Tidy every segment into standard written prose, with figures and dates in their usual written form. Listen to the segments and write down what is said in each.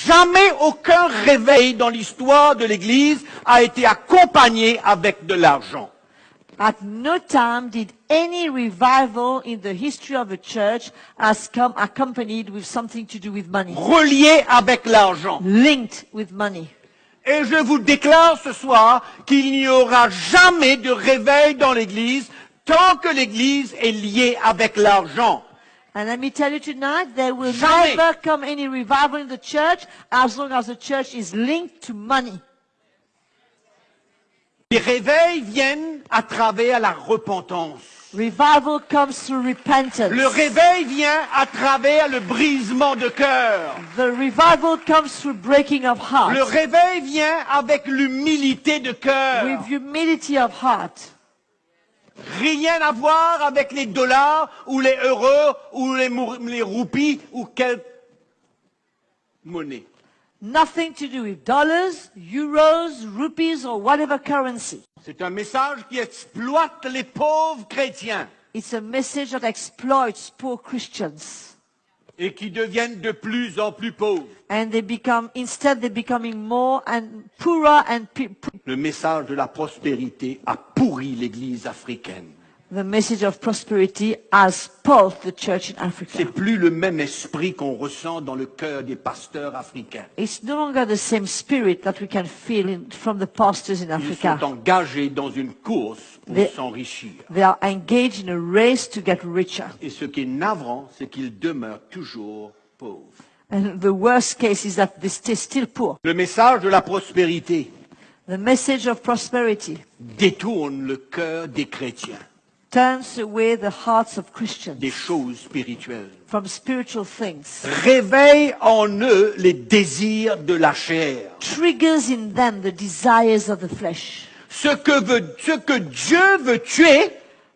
jamais aucun réveil dans l'histoire de l'Église a été accompagné avec de l'argent. At no time did any revival in the history of the church has come accompanied with something to do with money, Relié avec l'argent. linked with money. Et je vous déclare ce soir qu'il n'y aura jamais de réveil dans l'Église tant que l'Église est liée avec l'argent. And let me tell you tonight, there will Jamais. never come any revival in the church as long as the church is linked to money. Les réveils viennent à travers la repentance. Revival comes through repentance. Le réveil vient à travers le brisement de cœur. The revival comes through breaking of heart. Le réveil vient avec l'humilité de cœur. With humility of heart. Rien à voir avec les dollars ou les euros ou les roupies ou quelle monnaie. Nothing to do with dollars, euros, rupees, or whatever currency. C'est un message qui exploite les pauvres chrétiens It's a message that exploits poor Christians. et qui deviennent de plus en plus pauvres. And instead they're becoming more and poorer and Le message de la prospérité a pourri l'Église africaine. the message of prosperity has spoiled the church in Africa. C'est plus le même esprit qu'on ressent dans le cœur des pasteurs africains. It's no longer the same spirit that we can feel from the pastors in Ils Africa. sont engagés dans une course pour s'enrichir. They are engaged in a race to get richer. Et ce qui est navrant, c'est qu'ils demeurent toujours pauvres. And the worst case is that they stay still poor. Le message de la prospérité The message of prosperity détourne le cœur des chrétiens turns away the hearts of Christians des choses spirituelles. from spiritual things, Réveille en eux les désirs de la chair. triggers in them the desires of the flesh. Ce que Dieu veut tuer,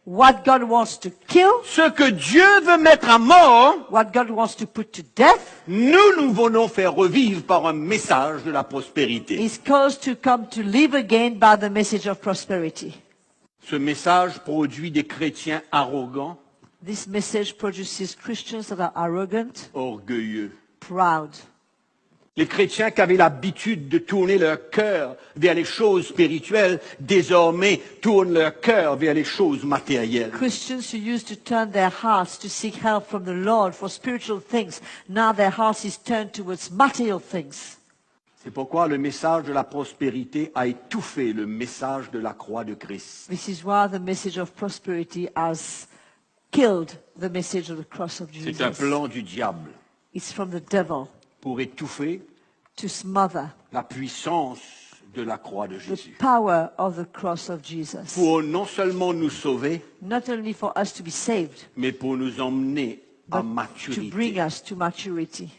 What God wants to kill, ce que Dieu veut mettre à mort, what God wants to put to death, nous voulons faire revivre par un message de la prospérité. is caused to come to live again by the message of prosperity. Ce message produit des chrétiens arrogants, This message produces Christians that are arrogant, orgueilleux. proud. Les chrétiens qui avaient l'habitude de tourner leur cœur vers les choses spirituelles, désormais tournent leur cœur vers les choses matérielles. Christians who used to turn their hearts to seek help from the Lord for spiritual things, now their hearts is turned towards material things. C'est pourquoi le message de la prospérité a étouffé le message de la croix de Christ. This is why the message of prosperity has killed the message of the cross of C'est un Jesus. plan du diable It's from the devil pour étouffer to smother la puissance de la croix de the Jésus. power of the cross of Jesus. Pour non seulement nous sauver, Not only for us to be saved, mais pour nous emmener à but to bring maturité. us to maturity.